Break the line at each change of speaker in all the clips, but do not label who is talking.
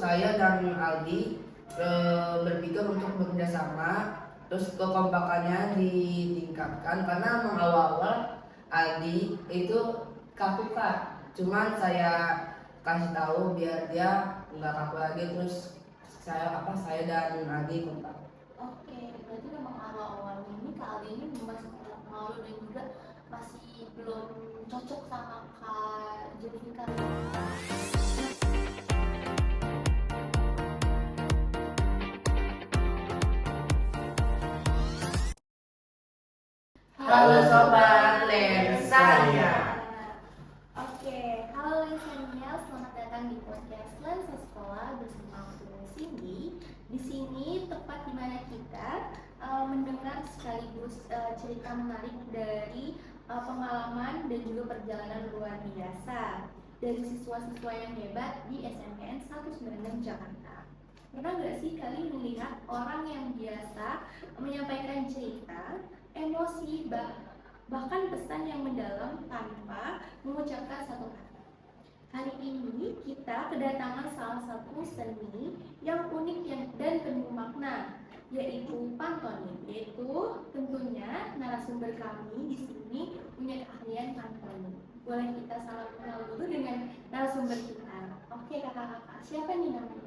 saya dan Aldi berpikir untuk bekerja sama, terus kekompakannya ditingkatkan karena memang awal-awal Aldi itu kaku Kak. Cuman saya kasih tahu biar dia nggak kaku lagi, terus saya dan Aldi kompak.
Oke, berarti memang awal-awalnya ini Kak Aldi ini masih malu dan juga masih belum cocok sama Kak Zulfikar.
Halo Sobat Lensanya.
Oke, halo Lensanya, selamat datang di podcast Lensa Sekolah bersama aku Cindy. Di sini tempat di mana kita mendengar sekaligus cerita menarik dari pengalaman dan juga perjalanan luar biasa dari siswa-siswa yang hebat di SMPN 196 Jakarta. Pernah nggak sih kalian melihat orang yang biasa menyampaikan cerita, emosi, bahkan pesan yang mendalam tanpa mengucapkan satu kata? Kali ini kita kedatangan salah satu seni yang unik dan penuh makna, yaitu pantomim. Yaitu tentunya narasumber kami di sini punya keahlian pantomim. Boleh kita salam kenal dulu dengan narasumber kita. Oke kakak-kakak, siapa nih namanya?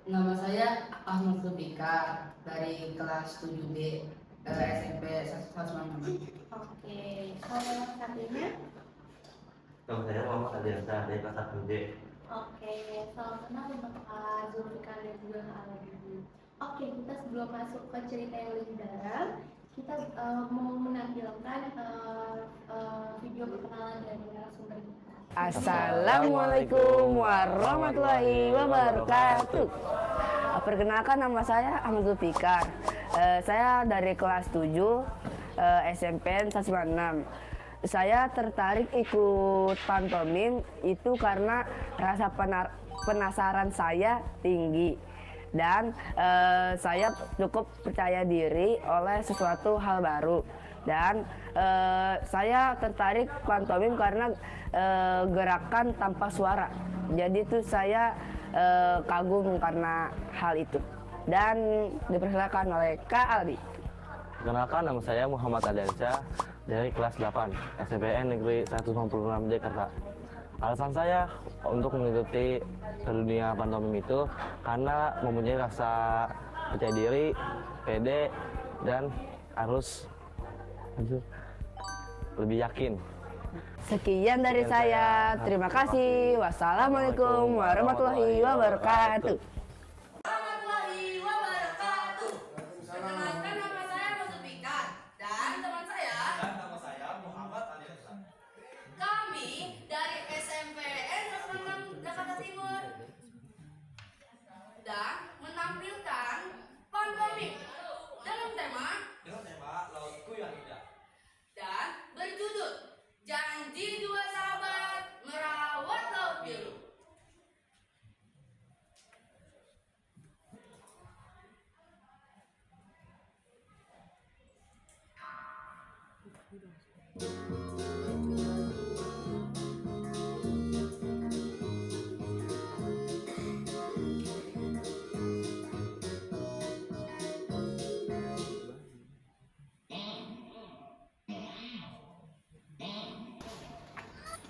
Nama saya Ahmad Zulfikar dari kelas 7B SMP 196.
Oke, kalau yang satunya?
Nama saya Muhammad Adiansa dari kelas 1B.
Oke, salam kenal untuk Kak Zulfikar dan juga Kak Aldi. Oke, kita sebelum masuk ke cerita yang lebih dalam, kita mau menampilkan video perkenalan dari narasumber kita.
Assalamualaikum warahmatullahi wabarakatuh. Perkenalkan, nama saya Ahmad Zulfikar. Saya dari kelas 7 SMPN 196. Saya tertarik ikut pantomim itu karena rasa penasaran saya tinggi dan saya cukup percaya diri oleh sesuatu hal baru. Dan saya tertarik pantomim karena gerakan tanpa suara. Jadi itu saya kagum karena hal itu. Dan dipersilakan oleh Kak Aldi.
Perkenalkan, nama saya Muhammad Adiansa dari kelas 8 SMPN Negeri 196 Jakarta. Alasan saya untuk mengikuti ke dunia pantomim itu karena mempunyai rasa percaya diri, pede, dan harus lebih yakin.
Sekian dari saya. Terima kasih. Wassalamualaikum warahmatullahi wabarakatuh.
Warahmatullahi wabarakatuh. Perkenalkan, nama saya Zulfikar dan teman saya.
Dan nama saya Muhammad Aliansa.
Kami dari SMPN 196 Jakarta Timur dan menampilkan pantomim dalam tema
Lautku yang Indah.
dan berjudul Janji Dua Sahabat Merawat Laut Biru.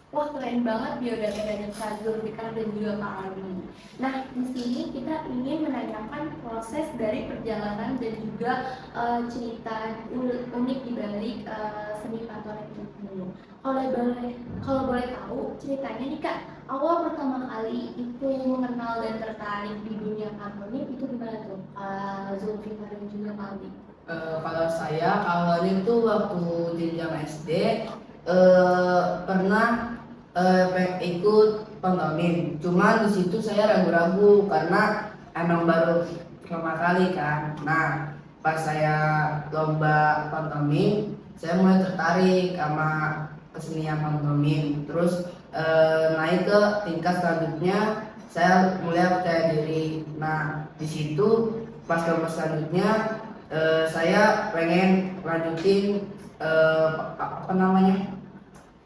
Wah, keren banget biodata dari Kak Zulfikar dan juga Kak Aldi. Nah, di sini kita ingin menanyakan proses dari perjalanan dan juga cerita unik di balik seni pantomim itu. Kalau boleh tahu ceritanya nih Kak, awal pertama kali itu mengenal dan tertarik di dunia pantomim itu gimana tuh, Kak Zulfikar dan juga Kak Aldi?
Kalau saya awalnya itu waktu jenjang SD pernah ikut pantomim. Cuman di situ saya ragu-ragu karena emang baru pertama kali kan. Nah, pas saya lomba pantomim, saya mulai tertarik sama kesenian pantomim. Terus naik ke tingkat selanjutnya, saya mulai percaya diri. Nah, di situ pas lomba selanjutnya saya pengen lanjutin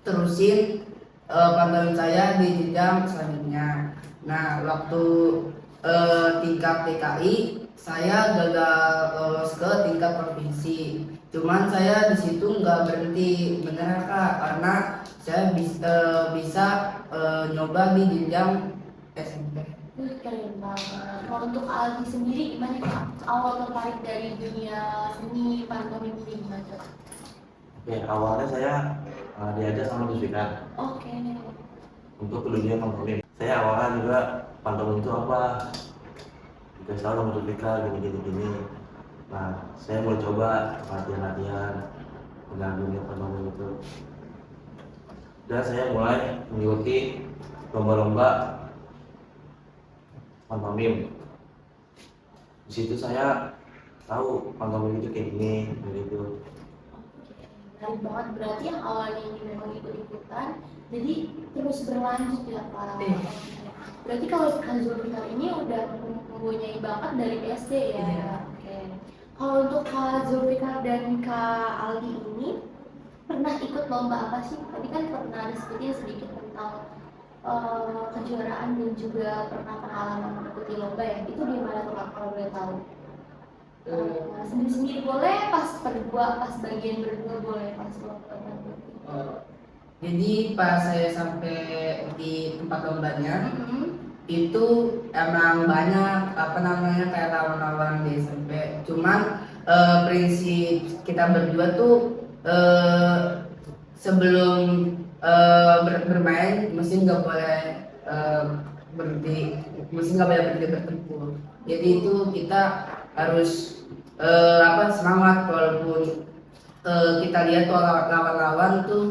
terusin pantomim saya di jenjang selanjutnya. Nah, waktu tingkat DKI saya gagal lolos ke tingkat provinsi. Cuman saya di situ nggak berhenti bener Kak, karena saya bisa nyoba di jenjang SMP.
Keren banget. Kalau untuk Aldi sendiri gimana Kak? Awal tertarik dari dunia seni pantomim ini gimana?
Oke, awalnya saya diajak sama Lusika
Oke.
untuk ke dunia pantomim. Saya awalnya juga pantomim itu apa? Dikasih tahu sama Lusika gini. Nah, saya mau coba latihan dengan dunia pantomim itu. Dan saya mulai mengikuti lomba-lomba pantomim. Di situ saya tahu pantomim itu kayak gini, begitu.
Menarik banget, berarti yang awalnya ini memang ikut-ikutan, jadi terus berlanjut ya Pak.
Iya.
Berarti kalau Kak Zulfikar ini udah mempunyai bakat dari SD ya.
Iya.
Oke. Kalau untuk Kak Zulfikar dan Kak Aldi ini pernah ikut lomba apa sih? Tadi kan pernah disebutin sedikit tentang kejuaraan dan juga pernah pengalaman mengikuti lomba ya. Itu di mana tuh Kak kalau boleh tahu? Sendiri-sendiri boleh, pas berdua, pas bagian berdua boleh, pas lomba.
Jadi pas saya sampai di tempat lombanya
Mhm.
itu emang banyak apa namanya kayak lawan-lawan di SMP. Cuman prinsip kita berdua tuh sebelum bermain mesti nggak boleh berhenti, bertempur. Jadi itu kita harus semangat walaupun kita lihat tuh lawan-lawan tuh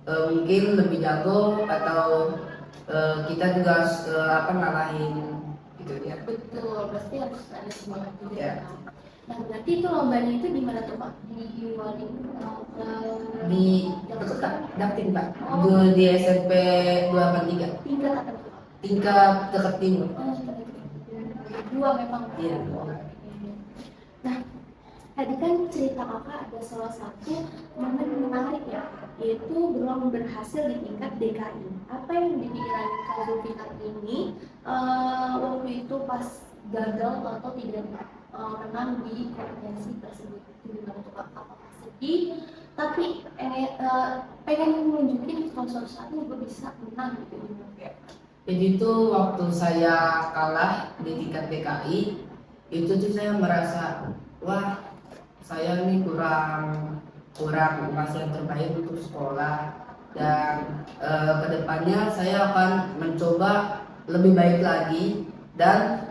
mungkin lebih jago atau kita juga harus ngalahin gitu ya.
Betul, pasti harus ada semangat juga.
Iya.
Nah, berarti itu lombanya itu di mana tuh Pak? Di Waling?
Di Daktin Pak, di SMP 283
tingkat apa tuh Pak?
tingkat dekat timur.
Oh, dua memang.
Iya.
Nah, tadi kan cerita kakak ada salah satu momen menarik ya, yaitu belum berhasil di tingkat DKI. Apa yang dipikiran Kak Zulfikar ini waktu itu pas gagal atau tidak menang di kompetensi tersebut? Itu gimana tuh Kak? Apakah sedih? Tapi pengen nunjukin kalau suatu saat ini gue bisa menang gitu.
Jadi itu waktu saya kalah di tingkat DKI itu tuh saya merasa wah saya ini kurang masih yang terbaik untuk sekolah, dan kedepannya saya akan mencoba lebih baik lagi dan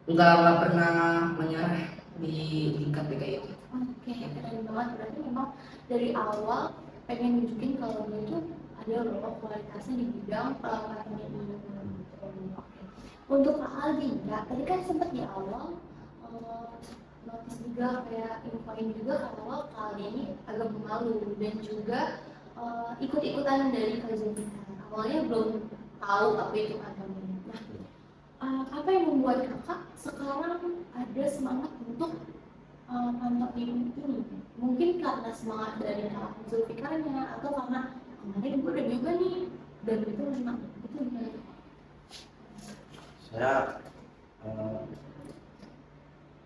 nggak pernah menyerah di tingkat DKI itu.
Oke, keren banget. Berarti memang dari awal pengen nunjukin kalau dia itu ada loh kualitasnya di bidang pelaksanaan ini. Oke. Untuk Kak Aldi, ya, tadi kan sempat di awal notice juga kayak infoin juga kalau Kak Aldi ini agak pemalu dan juga ikut-ikutan dari Kak Zulfikar. Awalnya belum tahu apa itu pantomim. Nah, apa yang membuat kakak sekarang ada semangat untuk pantomim ini? Mungkin karena semangat dari Kak Zulfikarnya atau karena kemarin gue udah nyoba nih dan itu memang itu gimana?
Saya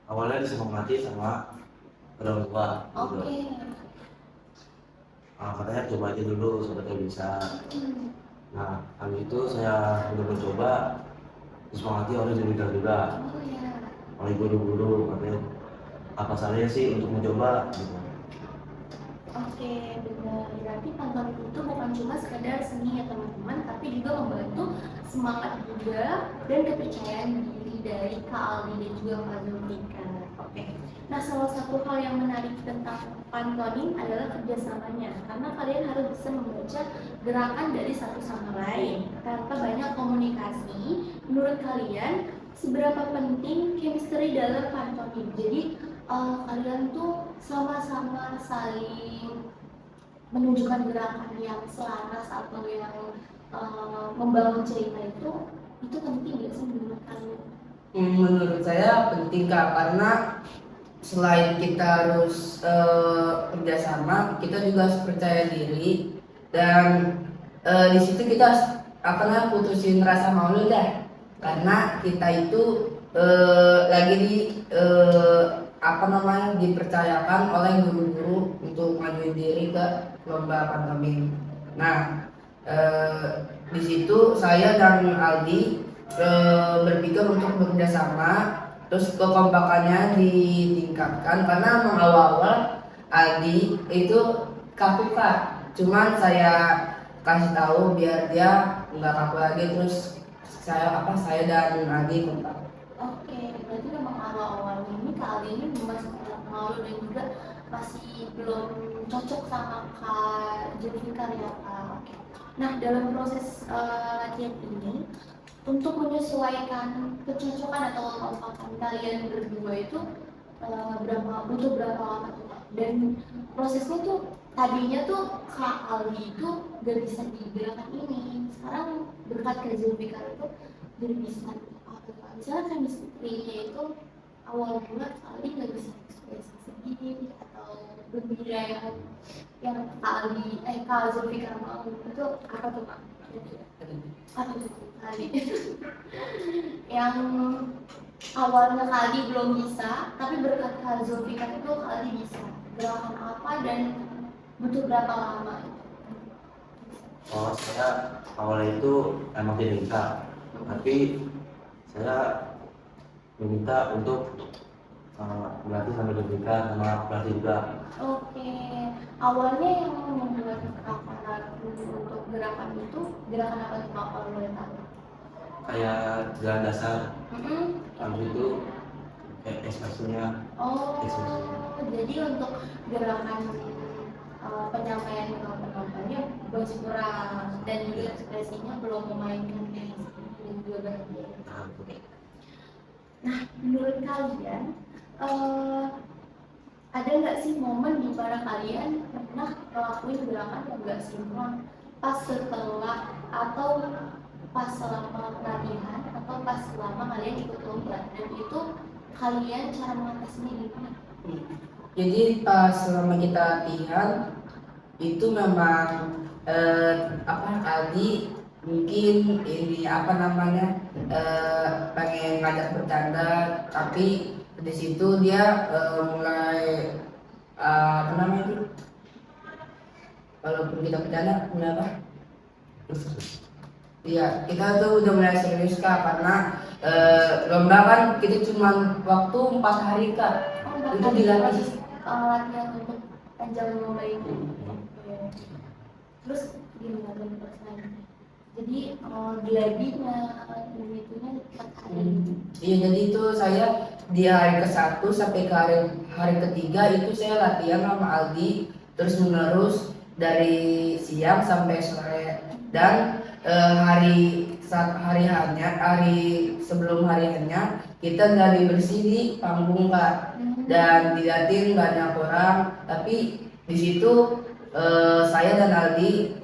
awalnya disemangati sama orang tua gitu.
Oke.
Katanya coba aja dulu sampai bisa. Nah, habis itu saya udah mencoba disemangati oleh Zulfikar juga,
Oh ya.
oleh guru-guru, katanya apa salahnya sih untuk mencoba gitu.
Oke, benar. Berarti pantomim itu bukan cuma sekedar seni ya teman-teman, tapi juga membantu semangat juga dan kepercayaan diri dari Kak Aldi dan juga Kak Zulfikar. Oke. Nah, salah satu hal yang menarik tentang pantomim adalah kerjasamanya, karena kalian harus bisa membaca gerakan dari satu sama lain. Tanpa banyak komunikasi, menurut kalian seberapa penting chemistry dalam pantomim? Jadi kalian tuh sama-sama saling menunjukkan gerakan yang selaras atau yang membangun cerita itu penting ya sih menurut kalian?
Menurut saya penting Kak, karena selain kita harus kerjasama, kita juga harus percaya diri, dan di situ kita harus putusin rasa malu dah. karena kita itu lagi dipercayakan oleh guru-guru untuk ngajuin diri ke lomba pantomim. Nah, di situ saya dan Aldi berpikir untuk bekerjasama, terus kekompakannya ditingkatkan karena memang awal-awal Aldi itu kaku Kak, cuman saya kasih tahu biar dia nggak kaku lagi, terus saya dan Aldi kompak.
Oke, berarti memang awal-awalnya ini kali ini masih sangat malu dan juga masih belum cocok sama Kak Zulfikar ya Kak. Oke. Nah, dalam proses latihan ini untuk menyesuaikan kecocokan atau kekompakan kalian berdua itu butuh berapa lama tuh Kak? Dan prosesnya tuh tadinya tuh Kak Aldi itu gak bisa di gerakan ini, sekarang berkat Kak Zulfikar itu jadi bisa. Misalnya chemistry-nya itu awal mula Aldi nggak bisa ekspresi sedih atau gembira yang Kak Zulfikar mau, itu apa tuh Kak? Apa tuh Aldi? Yang awalnya Aldi belum bisa, tapi berkat Kak Zulfikar itu Aldi bisa. Gerakan apa dan butuh berapa lama?
Oh, saya awalnya itu emang tidak bisa, tapi saya meminta untuk berlatih sampai lebihkan sama pelatih juga.
Oke, awalnya yang membuat Kakak ragu untuk gerakan itu, gerakan apa tuh Kak kalau boleh tahu?
Kayak jalan dasar,
Mm-mm.
habis itu kayak ekspresinya.
Oh, jadi untuk gerakan penyampaian penontonnya masih kurang dan juga ekspresinya belum memainkan dan juga bahagia. Nah, menurut kalian ada nggak sih momen di mana kalian pernah ngelakuin gerakan yang nggak sinkron pas setelah atau pas selama latihan atau pas selama kalian ikut lomba, dan itu kalian cara mengatasinya gimana?
Jadi pas selama kita latihan itu memang Aldi mungkin ini pengen ngajak bercanda, tapi di situ dia mulai walaupun kita bercanda mulai apa? Iya, kita tuh udah mulai serius Kak, karena lomba kan kita cuma waktu 4 hari Kak. Itu dilatih.
Latihan untuk panjang lomba itu. Terus gimana selanjutnya? Jadi gladinya itunya 4 hari.
Iya, jadi itu saya di hari ke-1 sampai ke hari ke-3 itu saya latihan sama Aldi terus menerus dari siang sampai sore, dan hari sebelum harinya kita nggak bersih di panggung Kak, dan dilihatin banyak orang, tapi di situ saya dan Aldi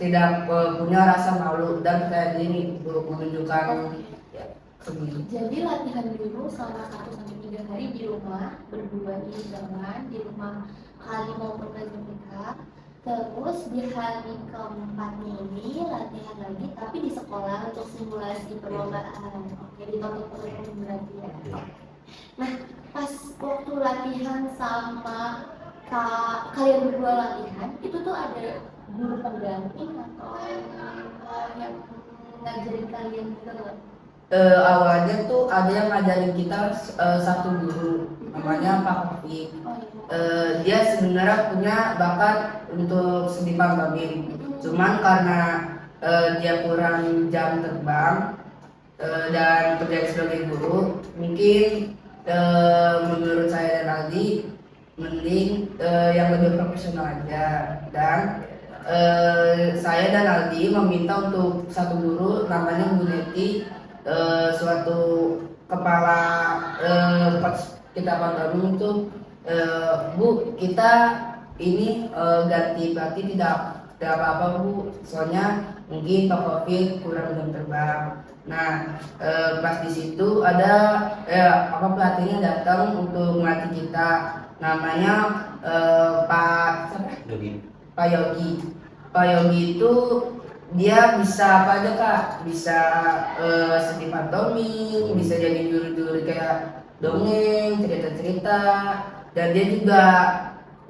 tidak punya rasa malu dan kayak gini untuk menunjukkan ya,
Jadi latihan dulu selama 1-3 hari di rumah berdua di rumah Kali maupun Kak Zulfikar. Terus di hari keempatnya ini latihan lagi tapi di sekolah untuk simulasi perlombaan. Oke, ditonton terus berarti ya. Nah, pas waktu latihan sama kalian berdua latihan, itu tuh ada guru pendamping atau yang ngajarin kalian juga nggak?
Awalnya tuh ada yang ngajarin kita satu guru namanya Pak Kofi. Dia sebenarnya punya bakat untuk seni pantomim, cuman karena dia kurang jam terbang dan kerja sebagai guru, mungkin menurut saya dan Aldi mending yang lebih profesional aja, dan saya dan Aldi meminta untuk satu guru namanya Bu Neti, suatu kepala kita pantomim itu, Bu, kita ini ganti pelatih tidak apa-apa Bu, soalnya mungkin Pak Covid kurang jam terbang. Nah, pas di situ ada pelatihnya datang untuk melatih kita, namanya Pak Yogi. Pak Yogi itu dia bisa apa aja kak, bisa seni pantomim, bisa jadi juri-juri kayak dongeng, cerita-cerita, dan dia juga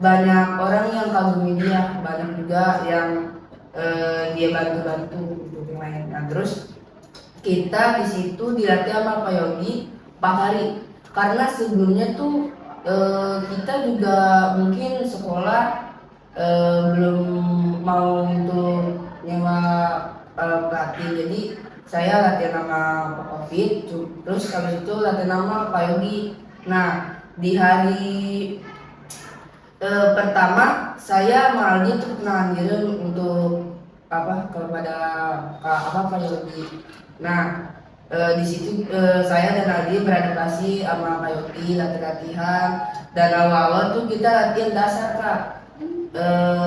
banyak orang yang kagumi dia, banyak juga yang dia bantu-bantu untuk yang lain. Nah terus kita di situ dilatih sama Pak Yogi 4 hari, karena sebelumnya tuh kita juga mungkin sekolah belum mau untuk nyewa pelatih, jadi saya latihan sama Pak Covid, terus habis itu latihan sama Pak Yogi. Nah di hari pertama saya malah itu perkenalan diri untuk kepada Pak Yogi. Nah di situ saya dan Aldi beradaptasi sama Pak Yogi, latihan, dan awal-awal tuh kita latihan dasar kak.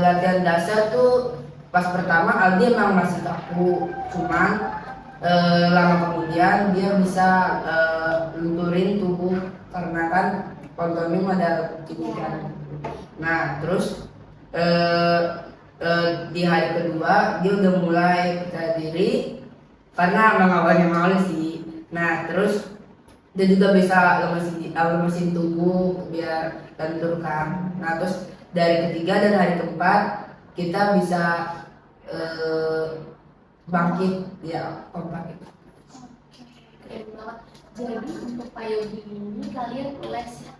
Latihan dasar tuh pas pertama Aldi emang masih kaku, cuman lama kemudian dia bisa lunturin tubuh karena kan pantomim ada ini kan. Nah terus di hari kedua dia udah mulai percaya diri karena emang awalnya malu sih. Nah terus dia juga bisa lemesin tubuh biar lentur kan. Nah terus dari ketiga dan hari keempat kita bisa bangkit ya, kompak.
Keren banget. Jadi untuk Pak Yogi ini kalian les ya?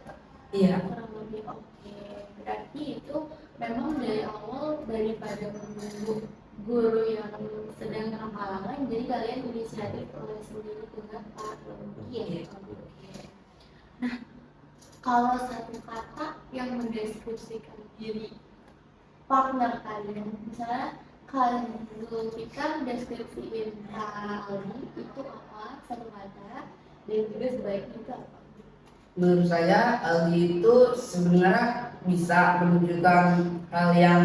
Iya.
Kurang lebih oke. Berarti itu memang dari awal daripada menunggu guru yang sedang hafalan, jadi kalian inisiatif les sendiri dengan Pak Yogi ya? Oke. Nah, kalau satu kata yang mendeskripsikan diri partner kalian, misalnya kalian dulu kita deskripsiin Kak Aldi itu apa, satu kata, dan juga sebaiknya itu apa?
Menurut saya Aldi itu sebenarnya bisa menunjukkan hal yang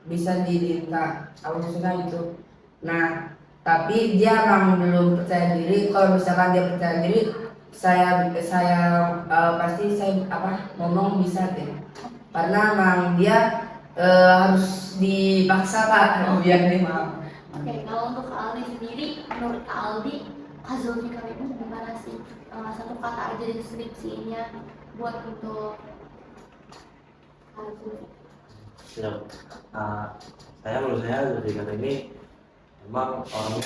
bisa diminta, maksudnya itu. Nah tapi dia memang belum percaya diri. Kalau misalkan dia percaya diri, saya pasti saya ngomong bisa deh, karena memang dia harus dipaksa kak biar dia mau.
Oke, kalau untuk Kak Aldi sendiri, menurut Kak Aldi, Kak Zulfikar itu gimana sih? Satu kata aja deskripsinya buat untuk Kak Zulfikar.
Siap. Menurut saya Zulfikar ini memang orang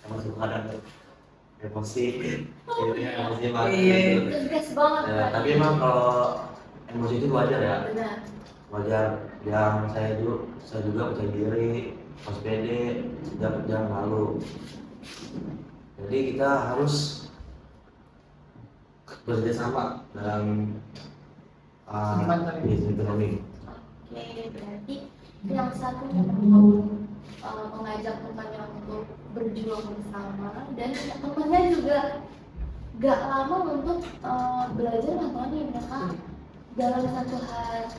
yang suka dan emosi, emosi banget. Gitu.
Tegas banget
Ya,
Kak.
tapi emang kalau emosi itu wajar ya.
Benar.
Wajar. Yang saya juga percaya diri, harus pede, jangan malu. Jadi kita harus bekerja sama dalam bisnis ekonomi.
Oke, berarti yang satu mau mengajak temannya untuk berjuang bersama, dan temannya juga gak lama untuk belajar pantomim ya Kak. Dalam satu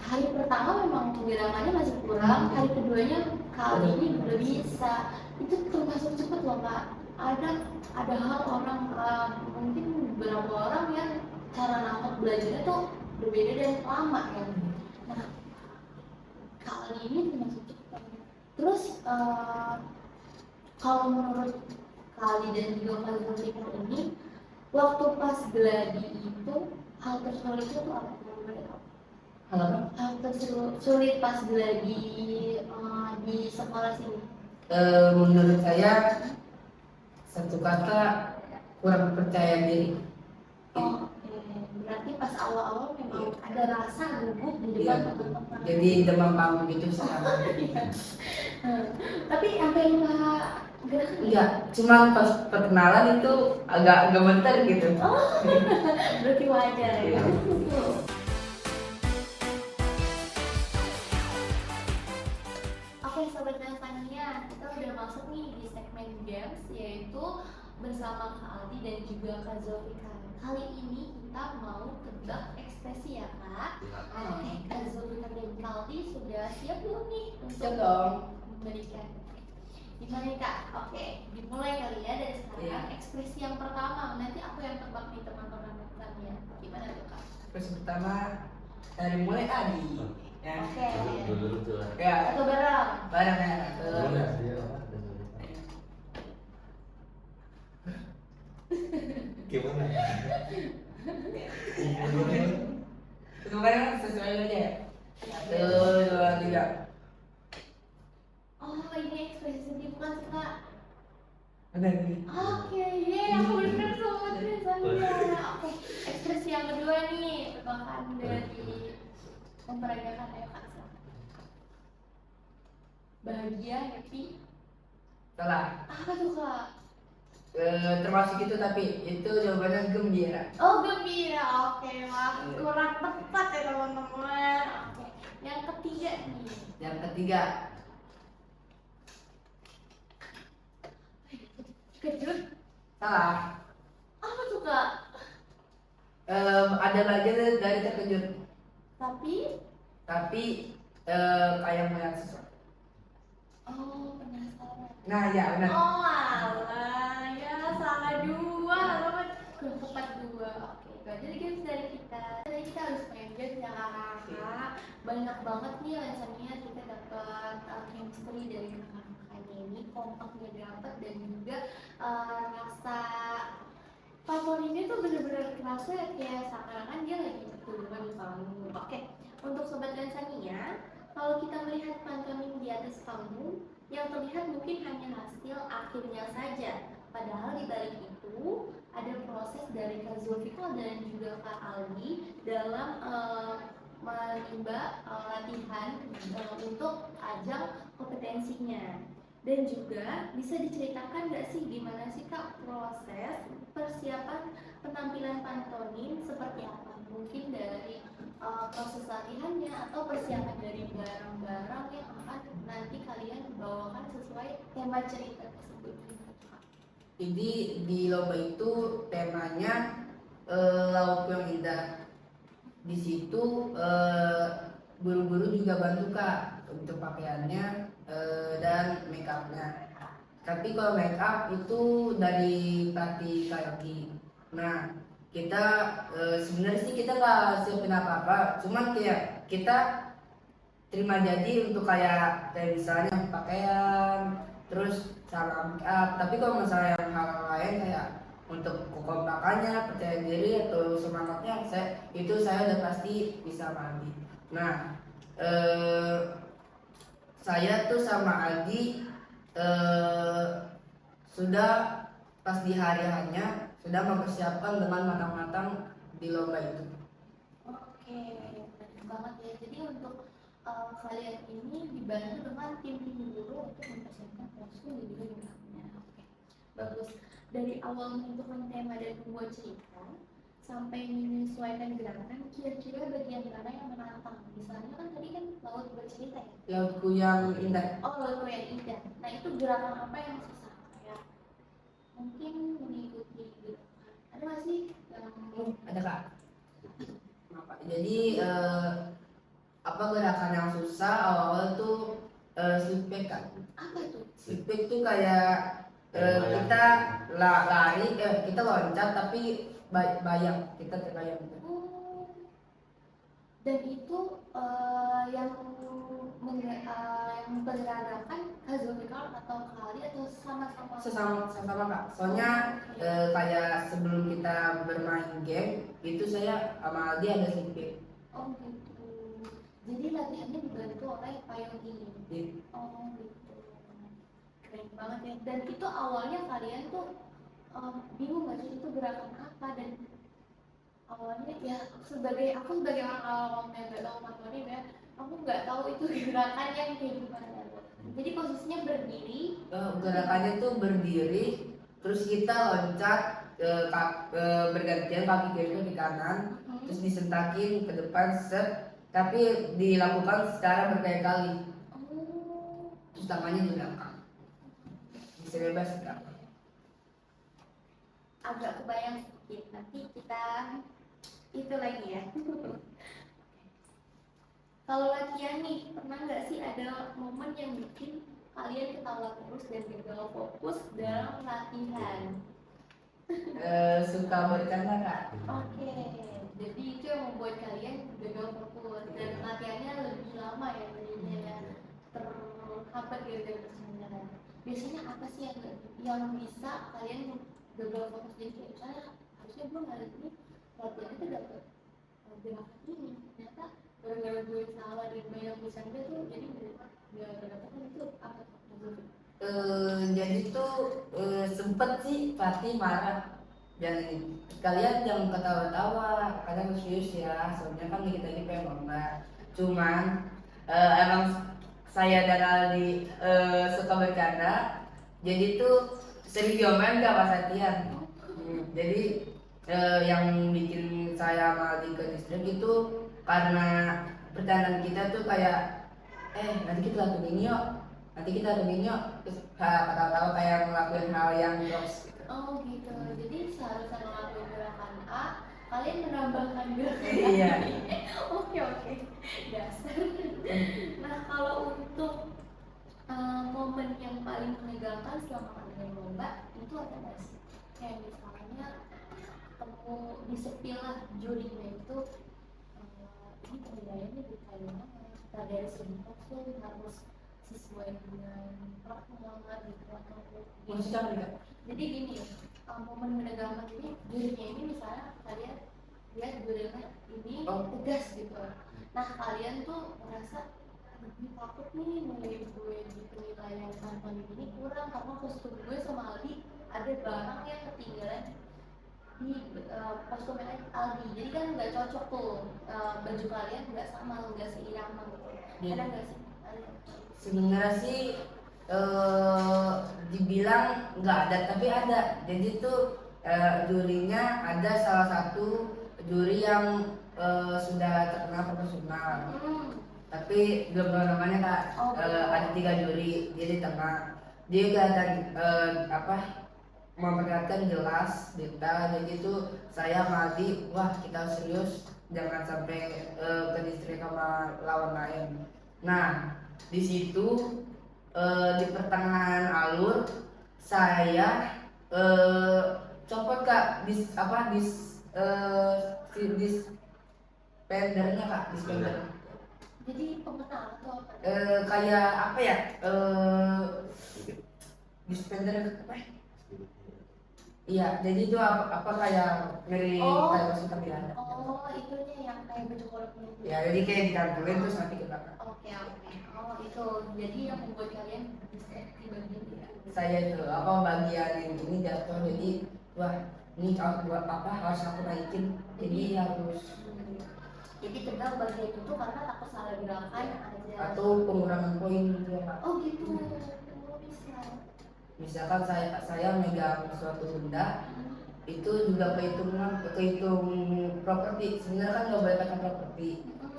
hari pertama memang penggeраkannya masih kurang, hari keduanya kali ini udah bisa. Itu termasuk cepat loh Kak. Ada hal orang mungkin beberapa orang yang cara nangkep belajarnya tuh berbeda dan lama ya. Nah, kali ini termasuk cepat. Terus kalau menurut Kali dan juga Kak Zulfikar ini, waktu pas geladi itu hal tersulit itu apa? Hal tersulit pas geladi di sekolah sini?
Menurut saya satu kata, kurang percaya diri.
Oh, berarti pas awal-awal memang ada rasa gugup di
Iya,
depan teman-teman.
jadi demam panggung gitu saya.
Tapi sampai lupa gerakan ya?
Iya, cuman pas perkenalan itu agak gemeter gitu.
Oh, berarti wajar ya.
Iya.
Oke sobat Tanya, kita udah masuk nih di segmen games, yaitu bersama Kak Aldi dan juga Kak Zulfikar. Kali ini kita mau tebak ekspresi ya Kak. Oke, Kak Zulfikar dan Kak Aldi sudah siap belum nih untuk
Siap dong.
memberikan? Gimana nih Kak? Oke, dimulai kali ya dari sekarang.
Iya.
Ekspresi yang pertama, nanti aku yang tebak nih teman-teman ya. Gimana tuh Kak?
Terus pertama dari mulai Adi. Ya.
Oke.
Dulu tuh lah.
Ya,
Satu bareng.
bareng ya.
Gimana?
Itu bareng sesuai aja ya. Satu, dua, tiga.
Oh, ini ekspresi sedih bukan sih, Kak?
Benar nih.
Oke, aku bener sama Trisania. Oke, ekspresi yang kedua nih, tebakan dari memperagakan. Ayo Kak, silakan. Bahagia, happy.
Salah.
Apa tuh Kak?
Termasuk itu tapi itu jawabannya gembira.
Oh, gembira. Oke, wah, kurang tepat ya teman-teman. Oke, yang ketiga nih.
Yang ketiga,
Kejut.
salah.
Apa tuh Kak?
Ada bagian dari terkejut,
Tapi,
kayak melihat sesuatu.
oh penasaran.
Nah, ya benar.
Oh alah, ya salah dua, teman. Kurang tepat dua. Oke, itu aja guys dari kita. Jadi kita harus main game ya kakak. Banyak banget nih rasanya kita dapat chemistry dari kakak-kakaknya ini, kompaknya dapat dan juga rasa favorit ini tuh bener-bener kerasa kayak seakan-akan dia lagi berhubungan di panggung. Oke, untuk sobat Ransania, kalau kita melihat pantomim di atas panggung, yang terlihat mungkin hanya hasil akhirnya saja. Padahal di balik itu ada proses dari Kak Zulfikar dan juga Kak Aldi dalam menimba latihan untuk ajang kompetensinya. Dan juga bisa diceritakan nggak sih gimana sih Kak proses persiapan penampilan pantomim seperti apa? Mungkin dari proses latihannya atau persiapan dari barang-barang yang akan nanti kalian bawakan sesuai tema cerita tersebut.
Jadi di lomba itu temanya laut yang indah. Di situ guru-guru juga bantu Kak untuk pakaiannya dan make upnya. Tapi kalau make up itu dari pelatih Kayaki. Nah, kita sebenarnya sih kita nggak siapin apa-apa, cuman kayak kita terima jadi untuk kayak misalnya pakaian, terus cara make up. Tapi kalau misalnya yang hal lain kayak untuk kekompakannya, percaya diri atau semangatnya, saya udah pasti bisa mandi. Nah, saya tuh sama Aldi sudah pas di hari hanya sudah mempersiapkan dengan matang-matang di lomba itu.
Oke, bagus banget ya. Jadi untuk kalian ini dibantu dengan tim-tim guru untuk mempersiapkan kostum dan juga make-upnya. Oke, bagus. Dari awal menentukan tema dan membuat cerita sampai menyesuaikan gerakan, kira-kira bagian mana yang menantang? Misalnya kan tadi kan laut bercerita ya.
Lautku yang indah.
Oh, laut yang indah. Nah itu gerakan apa yang susah? Kayak mungkin mengikuti gerakan. Ada nggak sih yang
Ada Kak. Kenapa? Jadi apa gerakan yang susah awal tuh slip back Kak.
apa tuh?
Slip back tuh kayak kita lari, kita loncat tapi bayang, kita terbayang.
Oh, dan itu yang memperagakan Zulfikar atau Kali atau sama-sama?
Sama Kak. Soalnya kayak sebelum kita bermain game itu saya sama Aldi ada slip back.
Oh gitu. Jadi latihannya dibantu oleh payung ini.
Di-
Oh gitu. Keren banget ya. Dan itu awalnya kalian tuh bingung nggak sih itu gerakan apa, dan awalnya ya aku sebagai orang awam yang nggak tahu matematik ya, aku nggak tahu itu gerakan yang kayak gimana. Jadi posisinya berdiri.
Gerakannya tuh berdiri, terus kita loncat bergantian kaki kiri ke kanan, terus disentakin ke depan set, tapi dilakukan secara berkali-kali.
Oh,
Terus tangannya di belakang. Bisa bebas Kak.
agak kebayang sedikit. Nanti kita itu lagi ya. Kalau latihan nih, pernah nggak sih ada momen yang bikin kalian ketawa terus dan gagal fokus dalam latihan?
Suka bercanda Kak.
Oke, Jadi itu yang membuat kalian gagal fokus dan latihannya lebih lama ya jadinya ya, terhambat gara-gara kesenjangan. Biasanya apa sih yang bisa kalian gagal fokus? Jadi kayak misalnya harusnya gue hari ini latihan itu dapet gerakan ini, ternyata gara-gara gue salah dan banyak bercanda tuh jadi gak dapetkan. Itu apa tuh?
Jadi tuh sempet sih Fatih marah, jangan kalian jangan ketawa-tawa, kadang serius ya, soalnya kan kita ini pengen lomba. Cuman emang saya dan Aldi suka bercanda, jadi tuh sering diomelin gak pas latihan. Jadi yang bikin saya sama Aldi ke distrik itu karena bercandaan kita tuh kayak nanti kita lakuin ini yuk, nanti kita lakuin yuk, terus ketawa-tawa kayak ngelakuin hal yang jokes gitu.
Oh gitu, jadi seharusnya ngelakuin gerakan A, kalian menambahkan gerakan A.
Iya.
Oke, dasar. Nah kalau untuk momen yang paling menegangkan selama kalian lomba itu ada nggak sih? Kayak misalnya ketemu di sepilah jurinya itu, ini penilaiannya detail banget. Nah dari segi kostum harus sesuai dengan perkembangan gitu atau
Maksudnya apa nih, Kak?
jadi gini, momen menegangkan ini jurinya ini misalnya kalian lihat jurinya ini tegas gitu. Nah kalian tuh merasa lebih takut nih nilai gue di penilaian tanpa ini kurang karena kostum gue sama Aldi ada barang yang ketinggalan di kostumnya Aldi. Jadi kan nggak cocok tuh, baju kalian nggak sama, nggak seirama gitu.
Iya.
Ada nggak sih? Ada.
Sebenarnya sih dibilang nggak ada, tapi ada. Jadi tuh jurinya ada salah satu juri yang sudah terkenal profesional, tapi belum tahu namanya Kak.
Oh,
Ada 3 juri, dia di tengah. Dia kelihatan memperlihatkan jelas detail. Jadi tuh saya Madi, wah kita serius, jangan sampai ke distrik sama lawan lain. Nah di situ di pertengahan alur saya copot Kak dispendernya Kak, dispender.
Jadi pemenang atau apa?
Kayak apa ya, dispender apa ya? Iya, jadi itu apa kayak ngeri kayak masuk terbiasa.
Oh, itunya yang kayak baju kolor gitu.
Ya, jadi kayak dikantongin terus nanti ke belakang.
Oke. Oh, itu. Jadi yang membuat kalian bisa di bagian ya.
Saya itu bagian yang ini jatuh, jadi wah ini harus buat apa, harus aku naikin, jadi harus
Jadi tegang bagian itu karena takut salah gerakan aja.
atau pengurangan poin gitu ya Pak.
Oh gitu. Oh, bisa.
Misalkan saya megang suatu benda itu juga kehitung properti. Sebenarnya kan nggak boleh pakai properti,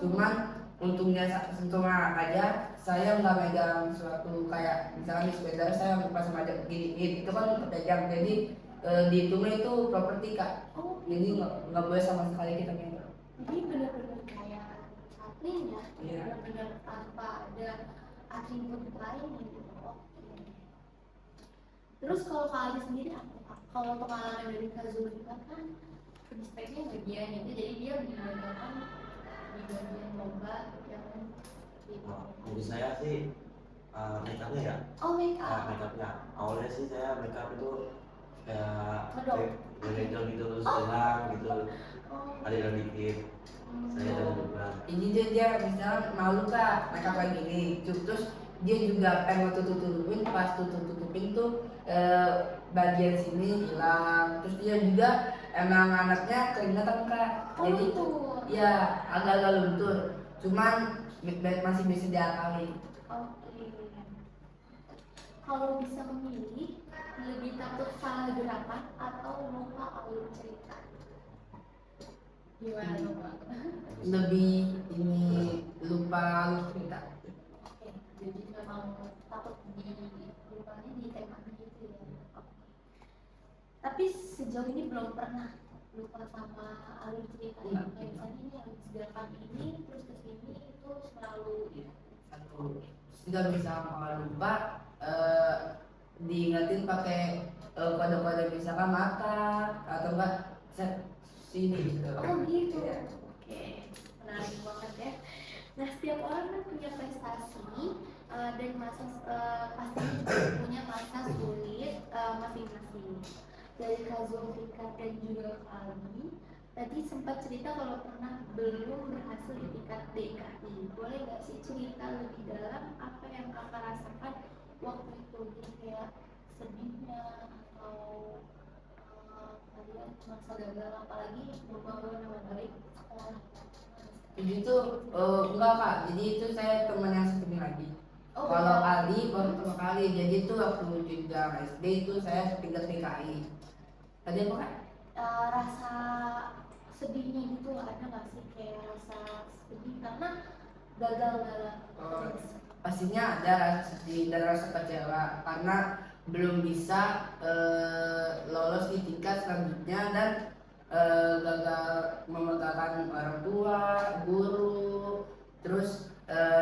cuman untungnya aja saya nggak megang suatu kayak misalkan di sepeda saya pas aja begini itu kan terpegang, jadi dihitungnya itu properti Kak.
Oh,
Jadi nggak boleh sama sekali kita megang.
jadi benar-benar kayak chaplin ya.
Iya.
Benar-benar tanpa ada atribut lain gitu. Oke. Terus kalau Kak Ali sendiri apa Kak? Kalau pengalaman dari Kak Zulika kan speknya bagian itu, jadi dia menggunakan di bagian lomba yang gitu.
Jadi saya sih make upnya ya.
Oh make up.
Make upnya awalnya sih saya make up itu kayak
Ngedok.
ngedok gitu terus hilang gitu,
Oh.
ada yang dikit saya dan juga
Ini dia misalnya malu Kak make up kayak gini, terus dia juga pengen tutupin, pas tutupin tuh bagian sini hilang, terus dia juga emang anaknya keringetan Kak.
Oh,
Jadi
itu.
ya agak-agak luntur, cuman masih bisa diakali.
Oke. Kalau bisa memilih, lebih takut salah gerakan atau lupa alur cerita? Gimana dong Pak?
Lebih ini lupa cerita.
Oke, jadi memang takut lupanya di tema gitu ya. Oke. Tapi sejauh ini belum pernah lupa sama alur cerita ya. Kayak misalnya ini habis gerakan ini terus ke sini itu selalu
Tidak bisa malah lupa, diingetin pakai kode-kode misalkan mata atau enggak sini gitu.
Oh gitu.
Iya.
Oke, menarik banget ya. Nah, setiap orang kan punya prestasi dan masa pastinya juga punya masa sulit masing-masing. Dari Kak Zulfikar dan juga Kak Ali, tadi sempat cerita kalau pernah belum berhasil di tingkat DKI. Boleh nggak sih cerita lebih dalam apa yang kakak rasakan waktu itu? Jadi kayak sedihnya atau kalian merasa gagal, apalagi membangun nama baik sekolah.
Jadi itu enggak kak, jadi itu saya teman yang satu lagi.
Oh,
Kalau
beda.
Ali baru pertama kali, jadi itu waktu jenjang SD itu saya tingkat PKI. Tadi apa kak?
Rasa sedihnya gitu ada nggak sih, kayak rasa sedih karena gagal dalam
Pastinya ada rasa sedih dan rasa kecewa karena belum bisa lolos di tingkat selanjutnya dan gagal memegangkan orang tua, guru, terus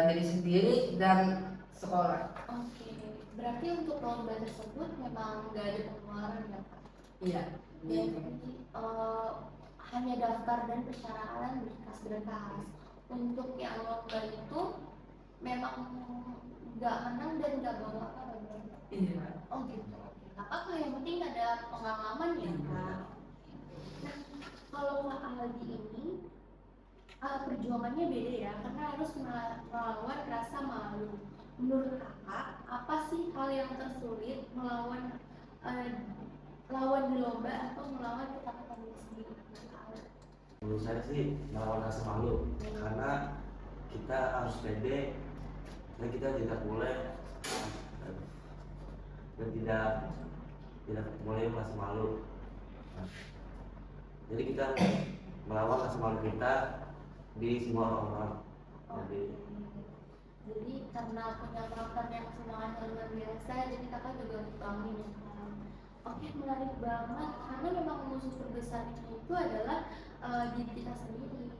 diri sendiri dan sekolah.
Oke, berarti untuk lomba tersebut memang nggak ada pengeluaran ya Kak?
Iya.
Jadi hanya daftar dan persyaratan berkas-berkas. Untuk yang lomba itu memang nggak menang dan nggak bawa apa berarti?
Iya.
Oh gitu. Nggak apa-apa, yang penting ada pengalaman ya Kak. Nah, kalau Kak Aldi ini perjuangannya beda ya, karena harus melawan rasa malu. Menurut kakak, apa sih hal yang tersulit melawan lawan di lomba atau melawan ketakutan diri sendiri?
Menurut saya sih melawan rasa malu, karena kita harus pede dan kita tidak boleh dan tidak boleh merasa malu. Nah, jadi kita melawan rasa malu kita di semua orang-orang.
Jadi karena punya karakter yang semangat yang luar biasa, jadi kakak juga bangga ya Kak. Oke, menarik banget karena memang musuh terbesarnya itu adalah diri kita sendiri.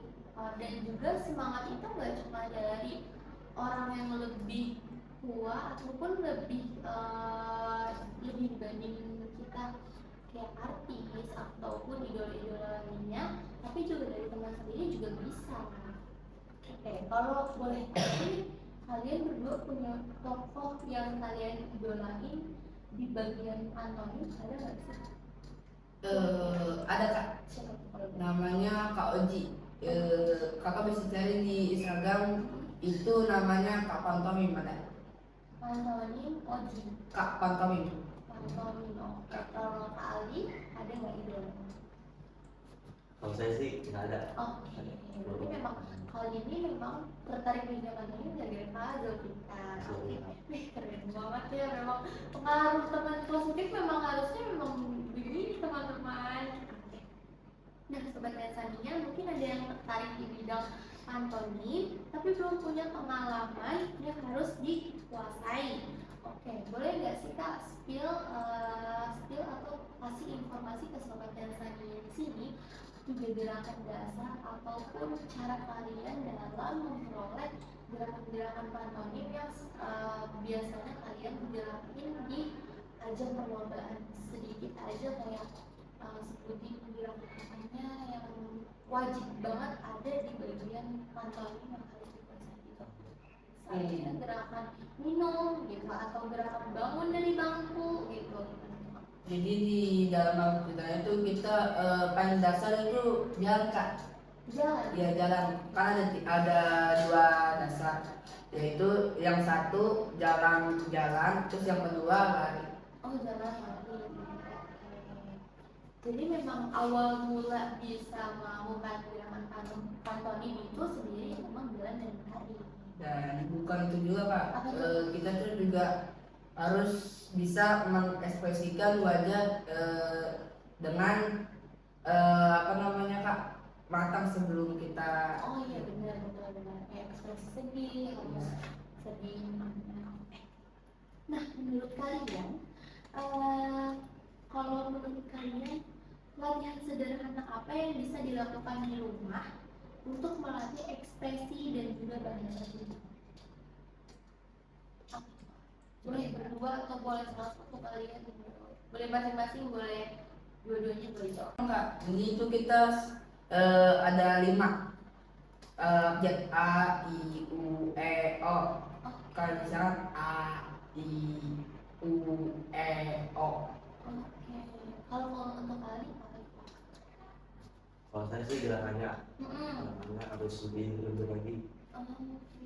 Dan juga semangat itu nggak cuma dari orang yang lebih tua ataupun lebih dibanding kita kayak artis ataupun idola-idola lainnya, tapi juga dari teman sendiri juga bisa. Oke, kalau boleh tahu, kalian berdua punya tokoh yang kalian idolain di bagian antonim, ada nggak sih?
Ada kak,
Siapa tuh kalau boleh?
namanya Kak Oji. Kakak bisa cari di Instagram, itu namanya Kak Pantomim ada.
Antonim Oji,
Kak Pantomim.
Antonim. Oke, kalau Kak Ali ada nggak idola?
Kalau saya sih nggak ada.
Oke, jadi memang kali ini memang tertarik di zaman ini dari Kak Zulfikar. Oke, wih keren banget ya, memang pengaruh teman positif memang harusnya memang begini teman-teman. Oke. Nah, sobat Sania mungkin ada yang tertarik di bidang pantomim tapi belum punya pengalaman yang harus dikuasai. Oke, boleh nggak sih Kak spill atau kasih informasi ke sobat Sania di sini juga gerakan dasar ataupun cara kalian dalam memperoleh gerakan-gerakan pantomim yang biasanya kalian gerakin di ajang perlombaan, sedikit aja kayak sebutin gerakannya yang wajib banget ada di bagian pantomim yang harus dikuasai gitu. Misalnya gerakan minum gitu atau gerakan bangun dari bangku gitu.
Jadi di dalam bangku kita itu kita paling dasar itu jalan kak.
Jalan.
Ya jalan, karena ada dua dasar, yaitu yang satu jalan, terus yang kedua lari.
Oh, jalan lari. Jadi memang awal mula bisa melakukan gerakan pantomim itu sendiri memang jalan dan lari.
Dan bukan itu juga kak,
Apa itu?
kita tuh juga harus bisa mengekspresikan wajah dengan apa namanya kak, matang sebelum kita.
Oh iya, benar. Kayak ekspresi sedih, harus sedih. Nah, menurut kalian, kalau menurut kalian latihan sederhana apa yang bisa dilakukan di rumah untuk melatih ekspresi dan juga bahasa tubuh? Boleh berdua atau boleh salah satu kalian? Boleh masing-masing, boleh Dua-duanya boleh jawab.
Enggak, jadi itu kita ada 5 abjad A, I, U, E, O. Kalau misalkan A, I, U, E, O.
Oke. Kalau untuk kali apa?
Kalau saya sih gerakannya
Mm-mm.
harus lebih lagi,
Oh,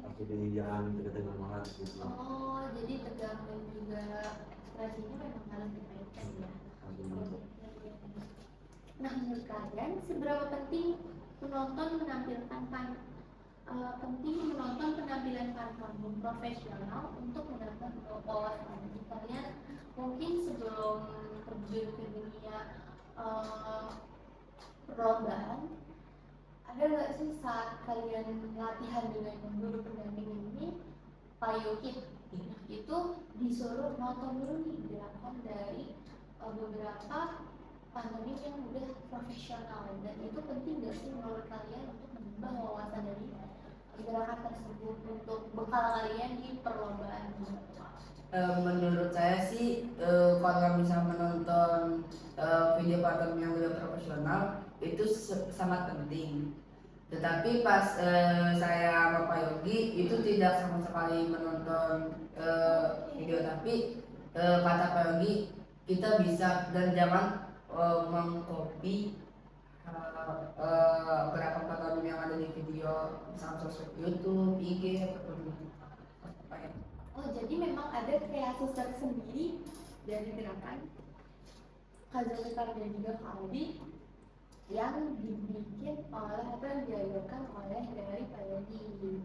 harus lebih jangan deket-deket banget gitu.
oh, jadi tegang dan juga ekspresinya memang harus dikaitkan ya. Nah, menurut kalian seberapa penting penampilan pantomim profesional untuk mendapat wawasan? Jadi kalian mungkin sebelum terjun ke dunia perlombaan, ada nggak sih saat kalian latihan dengan guru pendamping ini, Pak Yukit, itu disuruh nonton dulu nih gerakan dari beberapa pantomim yang udah profesional, dan itu penting gak sih menurut kalian untuk menambah wawasan dari gerakan tersebut untuk bekal kalian di perlombaan?
Menurut saya sih kalau misal menonton video pantomim yang udah profesional itu sangat penting. Tetapi pas saya sama Pak Yogi itu tidak sama sekali menonton video, tapi kata Pak Yogi kita bisa dan jangan mengcopy gerakan pantomim yang ada di video misalnya sosmed YouTube, IG ataupun apa ya.
Oh, jadi memang ada kreasi tersendiri dari gerakan Kak Zulfikar dan juga Kak Aldi yang dibikin oleh atau yang diajarkan oleh dari Pak Yogi.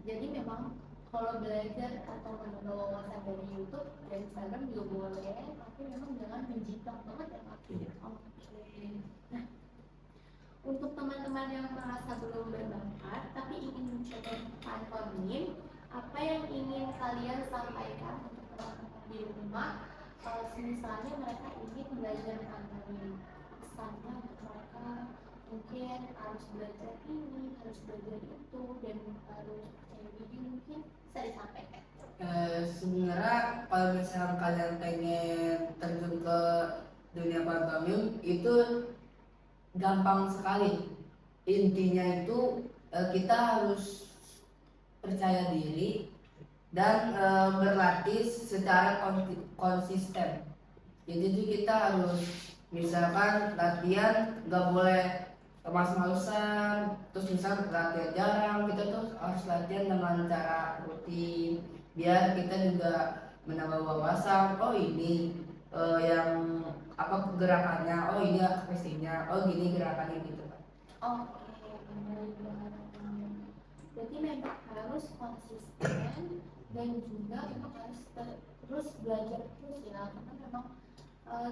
Jadi memang kalau belajar atau menambah wawasan dari YouTube dan Instagram juga boleh, tapi memang jangan menjiplak banget ya Kak. Oke. Nah, untuk teman-teman yang merasa belum berbakat tapi ingin mencoba pantomim, apa yang ingin kalian sampaikan untuk teman-teman di rumah? Misalnya mereka ingin belajar pantomim, pesannya untuk mereka mungkin harus belajar ini, harus belajar itu, dan harus percaya diri, mungkin bisa disampaikan.
Sebenarnya kalau misalnya kalian pengen terjun ke dunia pantomim itu gampang sekali. Intinya itu kita harus percaya diri dan berlatih secara konsisten. Jadi itu kita harus misalkan latihan nggak boleh males-malesan, terus misalkan latihan jarang, kita tuh harus latihan dengan cara rutin biar kita juga menambah wawasan. Oh ini yang apa gerakannya, oh ini ekspresinya, oh gini gerakannya gitu kan.
Oke, baik banget. Berarti memang harus konsisten dan juga memang harus terus belajar terus ya, karena memang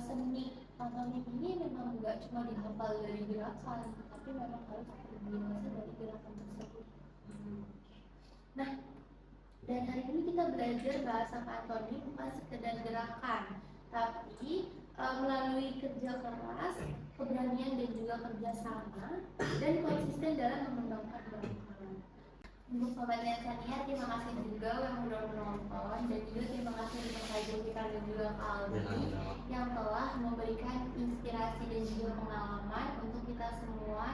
seni pantomim ini memang nggak cuma dihafal dari gerakan, tapi memang harus terdiri dari gerakan tersebut. Nah, dan hari ini kita belajar bahasa pantomim bukan sekedar gerakan, tapi melalui kerja keras, keberanian dan juga kerjasama dan konsisten dalam mengembangkan gerakan. Untuk Sobat Liansania, terima kasih juga yang sudah menonton, dan juga terima kasih untuk Kak Zulfikar dan juga Kak Aldi yang telah memberikan inspirasi dan juga pengalaman untuk kita semua